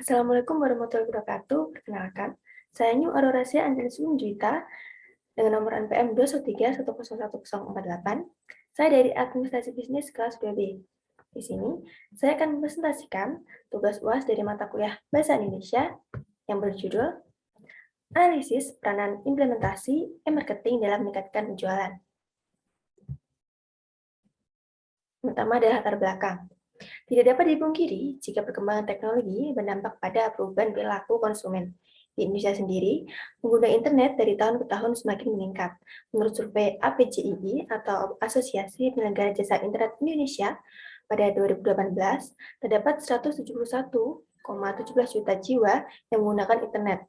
Assalamualaikum warahmatullahi wabarakatuh. Perkenalkan, saya New Aurora Andreas Juwita dengan nomor NPM 213101048. Saya dari Administrasi Bisnis kelas 2B. Di sini, saya akan mempresentasikan tugas UAS dari mata kuliah Bahasa Indonesia yang berjudul Analisis Peranan Implementasi E-Marketing dalam Meningkatkan Penjualan. Pertama adalah latar belakang. Tidak dapat dipungkiri jika perkembangan teknologi berdampak pada perubahan perilaku konsumen. Di Indonesia sendiri, pengguna internet dari tahun ke tahun semakin meningkat. Menurut survei APJII atau Asosiasi Penyelenggara Jasa Internet Indonesia, pada 2018 terdapat 171,17 juta jiwa yang menggunakan internet.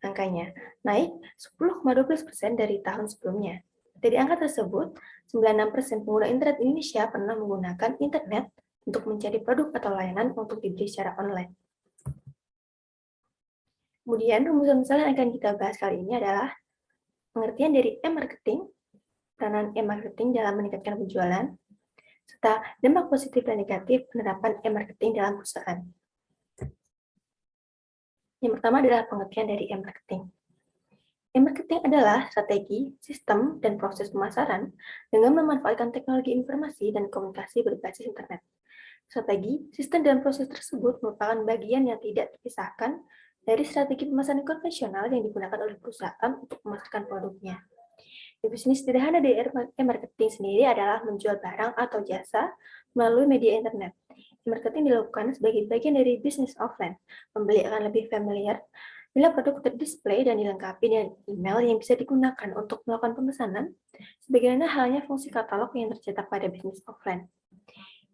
Angkanya naik 10,12% dari tahun sebelumnya. Dari angka tersebut, 96% pengguna internet Indonesia pernah menggunakan internet untuk mencari produk atau layanan untuk dibeli secara online. Kemudian, rumusan besar yang akan kita bahas kali ini adalah pengertian dari e-marketing, peranan e-marketing dalam meningkatkan penjualan, serta dampak positif dan negatif penerapan e-marketing dalam perusahaan. Yang pertama adalah pengertian dari e-marketing. E-marketing adalah strategi, sistem, dan proses pemasaran dengan memanfaatkan teknologi informasi dan komunikasi berbasis internet. Strategi, sistem, dan proses tersebut merupakan bagian yang tidak terpisahkan dari strategi pemasaran konvensional yang digunakan oleh perusahaan untuk memasarkan produknya. Definisi sederhana dari e-marketing sendiri adalah menjual barang atau jasa melalui media internet. E-marketing dilakukan sebagai bagian dari bisnis offline. Pembeli akan lebih familiar bila produk terdisplay dan dilengkapi dengan email yang bisa digunakan untuk melakukan pemesanan, sebagaimana halnya fungsi katalog yang tercetak pada bisnis offline.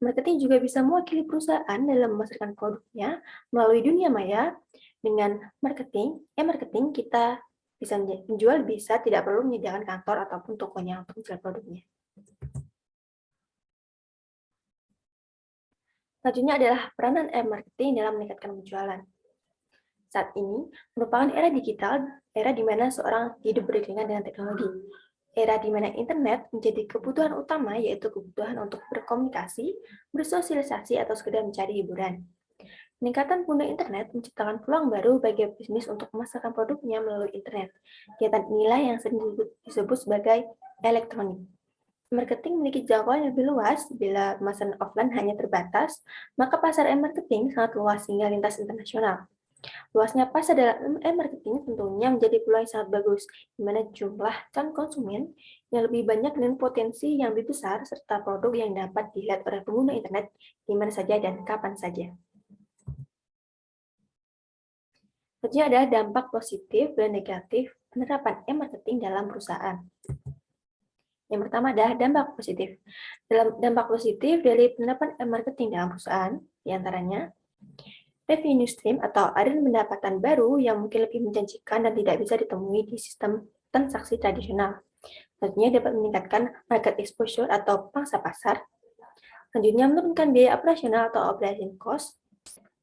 Marketing juga bisa mewakili perusahaan dalam memasarkan produknya melalui dunia maya. Dengan marketing, e-marketing kita bisa menjual, bisa tidak perlu menyediakan kantor ataupun tokonya untuk menjual produknya. Selanjutnya adalah peranan e-marketing dalam meningkatkan penjualan. Saat ini merupakan era digital, era di mana seorang hidup beriringan dengan teknologi. Era di mana internet menjadi kebutuhan utama, yaitu kebutuhan untuk berkomunikasi, bersosialisasi, atau sekedar mencari hiburan. Peningkatan pengguna internet menciptakan peluang baru bagi bisnis untuk memasarkan produknya melalui internet. Kegiatan inilah yang sering disebut sebagai elektronik. Marketing memiliki jangkauan yang lebih luas. Bila pemasaran offline hanya terbatas, maka pasar e-marketing sangat luas hingga lintas internasional. Luasnya pasar dalam e-marketing tentunya menjadi peluang yang sangat bagus, di mana jumlah calon konsumen yang lebih banyak dengan potensi yang lebih besar, serta produk yang dapat dilihat oleh pengguna internet di mana saja dan kapan saja. Selanjutnya adalah dampak positif dan negatif penerapan e-marketing dalam perusahaan. Yang pertama adalah dampak positif. Dalam dampak positif dari penerapan e-marketing dalam perusahaan, diantaranya revenue stream atau aliran pendapatan baru yang mungkin lebih menjanjikan dan tidak bisa ditemui di sistem transaksi tradisional. Tentunya dapat meningkatkan market exposure atau pangsa pasar. Selanjutnya menurunkan biaya operasional atau operation cost.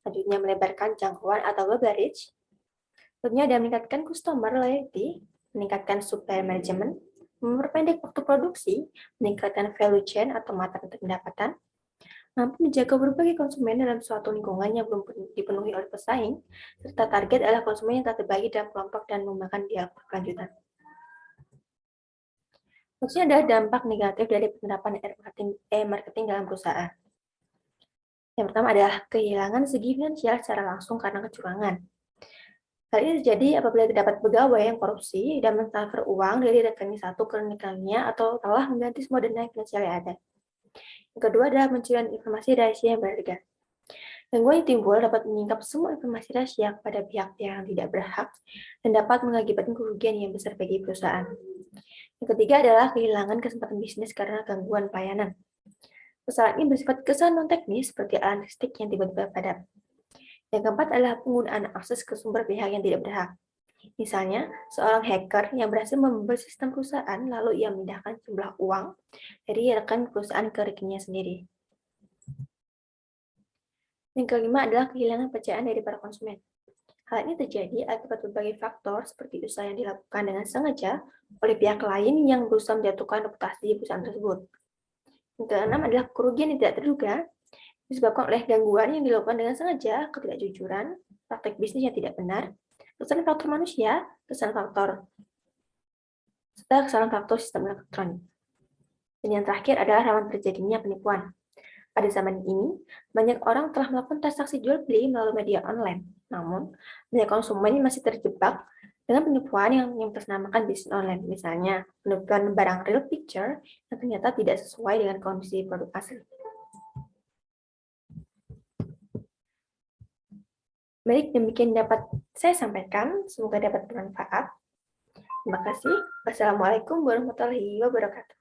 Selanjutnya melebarkan jangkauan atau global reach. Selanjutnya ada meningkatkan customer loyalty, meningkatkan supply management, memperpendek waktu produksi, meningkatkan value chain atau mata rantai pendapatan, mampu menjaga berbagai konsumen dalam suatu lingkungan yang belum dipenuhi oleh pesaing, serta target adalah konsumen yang tak terbagi dalam kelompok dan mengembangkan dialog berkelanjutan. Maksudnya adalah dampak negatif dari penerapan e-marketing dalam perusahaan. Yang pertama adalah kehilangan segi finansial secara langsung karena kecurangan. Hal ini terjadi apabila terdapat pegawai yang korupsi dan mentransfer uang dari rekening satu ke rekeningnya atau telah mengganti semua dana finansial yang ada. Yang kedua adalah pencurian informasi rahasia yang berharga. Gangguan yang timbul dapat menyingkap semua informasi rahasia kepada pihak yang tidak berhak dan dapat mengakibatkan kerugian yang besar bagi perusahaan. Yang ketiga adalah kehilangan kesempatan bisnis karena gangguan pelayanan. Kesalahan ini bersifat kesalahan non-teknis seperti alat listrik yang tiba-tiba padam. Yang keempat adalah penggunaan akses ke sumber pihak yang tidak berhak. Misalnya, seorang hacker yang berhasil membobol sistem perusahaan lalu ia memindahkan jumlah uang dari rekening perusahaan ke rekeningnya sendiri. Yang kelima adalah kehilangan kepercayaan dari para konsumen. Hal ini terjadi akibat berbagai faktor seperti usaha yang dilakukan dengan sengaja oleh pihak lain yang berusaha menjatuhkan reputasi perusahaan tersebut. Yang keenam adalah kerugian yang tidak terduga disebabkan oleh gangguan yang dilakukan dengan sengaja, ketidakjujuran, praktek bisnis yang tidak benar, kesalahan faktor manusia, serta kesalahan faktor sistem elektronik. Dan yang terakhir adalah rawan terjadinya penipuan. Pada zaman ini, banyak orang telah melakukan transaksi jual beli melalui media online. Namun, banyak konsumen masih terjebak dengan penipuan yang mengatasnamakan bisnis online. Misalnya, penipuan barang real picture yang ternyata tidak sesuai dengan kondisi produk asli. Baik, demikian dapat saya sampaikan. Semoga dapat bermanfaat. Terima kasih. Wassalamualaikum warahmatullahi wabarakatuh.